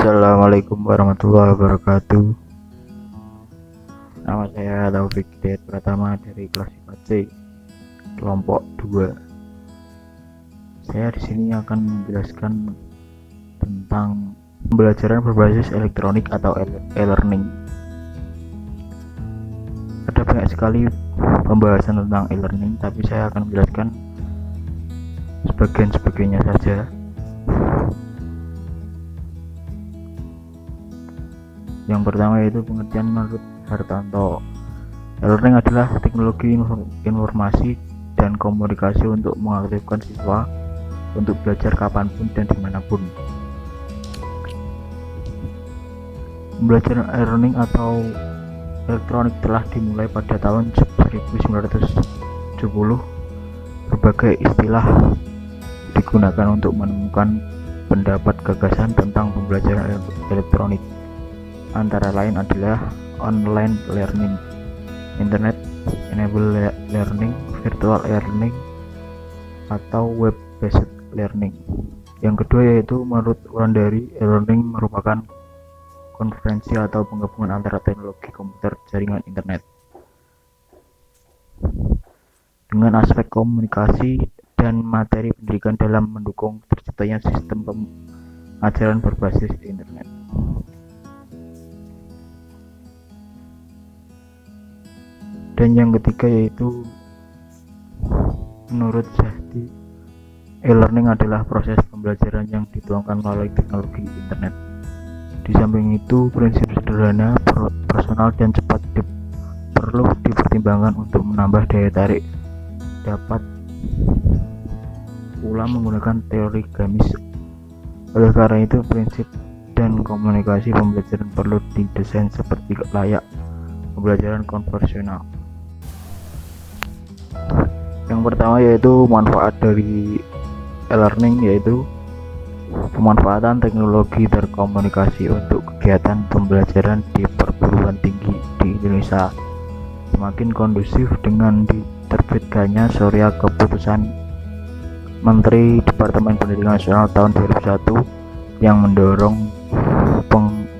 Assalamualaikum warahmatullahi wabarakatuh. Nama saya Taufik Hidayat Pratama dari kelas IPA C kelompok 2. Saya di sini akan menjelaskan tentang pembelajaran berbasis elektronik atau e-learning. Ada banyak sekali pembahasan tentang e-learning, tapi saya akan menjelaskan sebagian-sebagiannya saja. Yang pertama yaitu pengertian menurut Hartanto. E-learning adalah teknologi informasi dan komunikasi untuk mengaktifkan siswa untuk belajar kapanpun dan dimanapun. Pembelajaran e-learning atau elektronik telah dimulai pada tahun 1970. Berbagai istilah digunakan untuk menemukan pendapat gagasan tentang pembelajaran elektronik. Antara lain adalah online learning, internet enabled learning, virtual learning, atau web based learning. Yang kedua yaitu menurut Wulandari, e-learning merupakan konferensi atau penggabungan antara teknologi komputer jaringan internet dengan aspek komunikasi dan materi pendidikan dalam mendukung terciptanya sistem pengajaran berbasis internet. Dan yang ketiga yaitu menurut Zahdi, e-learning adalah proses pembelajaran yang dituangkan melalui teknologi internet. Di samping itu, prinsip sederhana, personal, dan cepat perlu dipertimbangkan untuk menambah daya tarik. Dapat pula menggunakan teori gamis. Oleh karena itu, prinsip dan komunikasi pembelajaran perlu didesain seperti layak pembelajaran konvensional. Yang pertama yaitu manfaat dari e-learning, yaitu pemanfaatan teknologi terkomunikasi untuk kegiatan pembelajaran di perguruan tinggi di Indonesia semakin kondusif dengan diterbitkannya Surya Keputusan Menteri Departemen Pendidikan Nasional tahun 2001 yang mendorong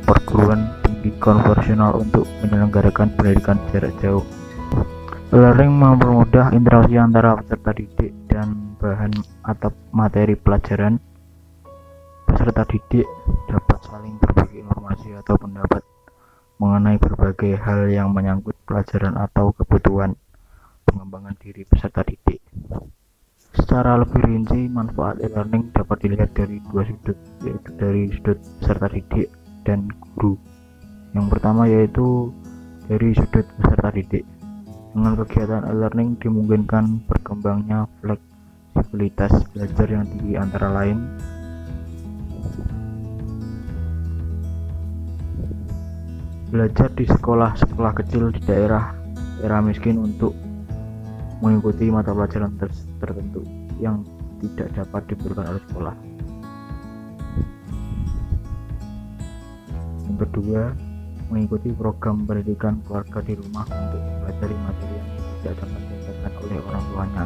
perguruan tinggi konvensional untuk menyelenggarakan pendidikan jarak jauh. E-learning mempermudah interaksi antara peserta didik dan bahan atau materi pelajaran. Peserta didik dapat saling berbagi informasi atau pendapat mengenai berbagai hal yang menyangkut pelajaran atau kebutuhan pengembangan diri peserta didik. Secara lebih rinci, manfaat e-learning dapat dilihat dari dua sudut, yaitu dari sudut peserta didik dan guru. Yang pertama yaitu dari sudut peserta didik. Dengan kegiatan e-learning dimungkinkan berkembangnya fleksibilitas belajar yang tinggi, antara lain belajar di sekolah-sekolah kecil di daerah miskin untuk mengikuti mata pelajaran tertentu yang tidak dapat diberikan oleh sekolah. Yang kedua, mengikuti program pendidikan keluarga di rumah untuk mempelajari materi yang tidak dapat diajarkan oleh orang tuanya,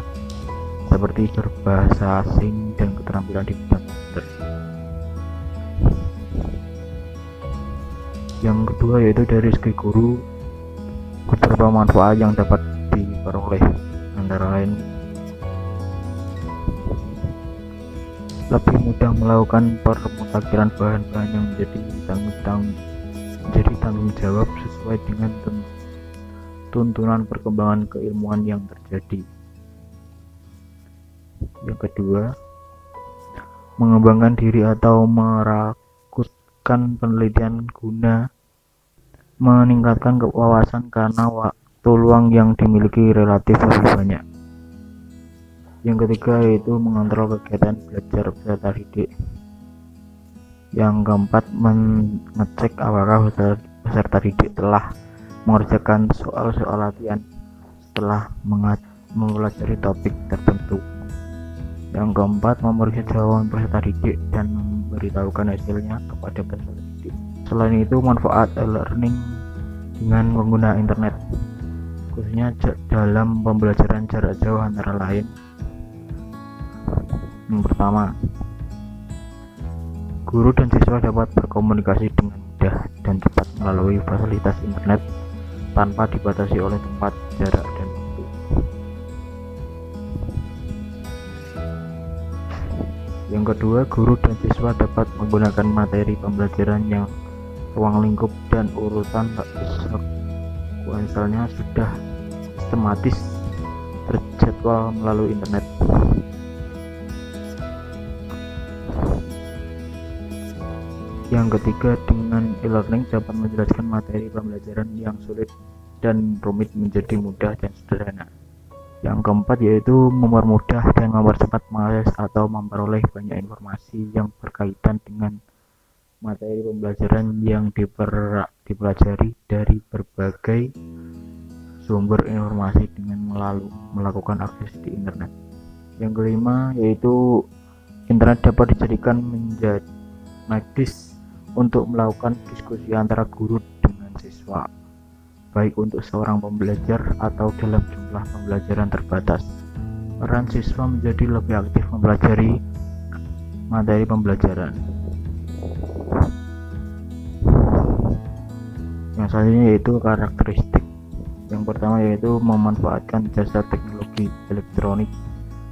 seperti berbahasa asing dan keterampilan di bidang komputer. Yang kedua yaitu dari segi guru, beberapa manfaat yang dapat diperoleh antara lain lebih mudah melakukan pemutakhiran bahan-bahan yang menjadi tanggung jawab sesuai dengan tuntunan perkembangan keilmuan yang terjadi. Yang kedua, mengembangkan diri atau merakuskan penelitian guna meningkatkan wawasan karena waktu luang yang dimiliki relatif lebih banyak. Yang ketiga yaitu mengontrol kegiatan belajar peserta didik. Yang keempat, mengecek apakah peserta didik telah mengerjakan soal-soal latihan setelah mempelajari topik tertentu. Yang keempat, memeriksa jawaban peserta didik dan memberitahukan hasilnya kepada peserta didik. Selain itu, manfaat e-learning dengan menggunakan internet, khususnya dalam pembelajaran jarak jauh, antara lain yang pertama, Guru dan siswa dapat berkomunikasi dengan mudah dan cepat melalui fasilitas internet tanpa dibatasi oleh tempat, jarak, dan waktu. Yang kedua, guru dan siswa dapat menggunakan materi pembelajaran yang ruang lingkup dan urutan sekuensialnya sudah sistematis terjadwal melalui internet. Yang ketiga, dengan e-learning dapat menjelaskan materi pembelajaran yang sulit dan rumit menjadi mudah dan sederhana. Yang keempat yaitu mempermudah dan mempercepat mengakses atau memperoleh banyak informasi yang berkaitan dengan materi pembelajaran yang dipelajari dari berbagai sumber informasi dengan melakukan akses di internet. Yang kelima yaitu internet dapat dijadikan menjadi magis untuk melakukan diskusi antara guru dengan siswa, baik untuk seorang pembelajar atau dalam jumlah pembelajaran terbatas. Peran siswa menjadi lebih aktif mempelajari materi pembelajaran. Yang selanjutnya yaitu karakteristik. Yang pertama yaitu memanfaatkan jasa teknologi elektronik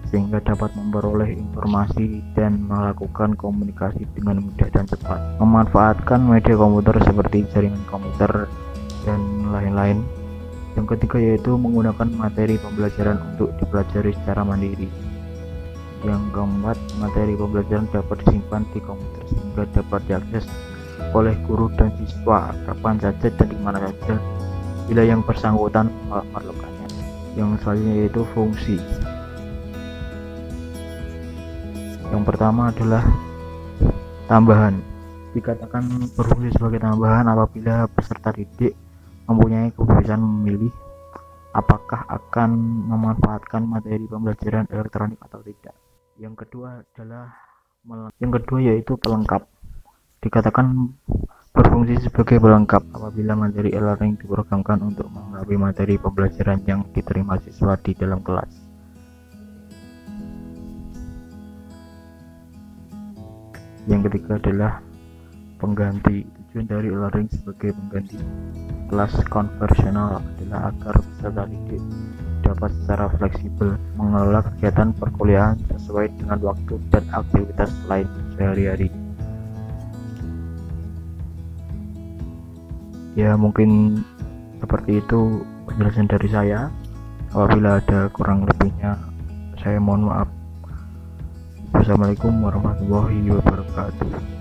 sehingga dapat memperoleh informasi dan melakukan komunikasi dengan mudah dan cepat. Memanfaatkan media komputer seperti jaringan komputer dan lain-lain. Yang ketiga yaitu menggunakan materi pembelajaran untuk dipelajari secara mandiri. Yang keempat, materi pembelajaran dapat disimpan di komputer sehingga dapat diakses oleh guru dan siswa kapan saja dan di mana saja bila yang bersangkutan memerlukannya. Yang selanjutnya yaitu fungsi. Yang pertama adalah tambahan. Dikatakan berfungsi sebagai tambahan apabila peserta didik mempunyai kebebasan memilih apakah akan memanfaatkan materi pembelajaran elektronik atau tidak. Yang kedua yaitu pelengkap. Dikatakan berfungsi sebagai pelengkap apabila materi e-learning diprogramkan untuk melengkapi materi pembelajaran yang diterima siswa di dalam kelas. Yang ketiga adalah pengganti. Tujuan dari e-learning sebagai pengganti kelas konvensional adalah agar peserta didik dapat secara fleksibel mengelola kegiatan perkuliahan sesuai dengan waktu dan aktivitas lain sehari-hari. Ya, mungkin seperti itu penjelasan dari saya. Apabila ada kurang lebihnya, saya mohon maaf. Wassalamualaikum warahmatullahi wabarakatuh.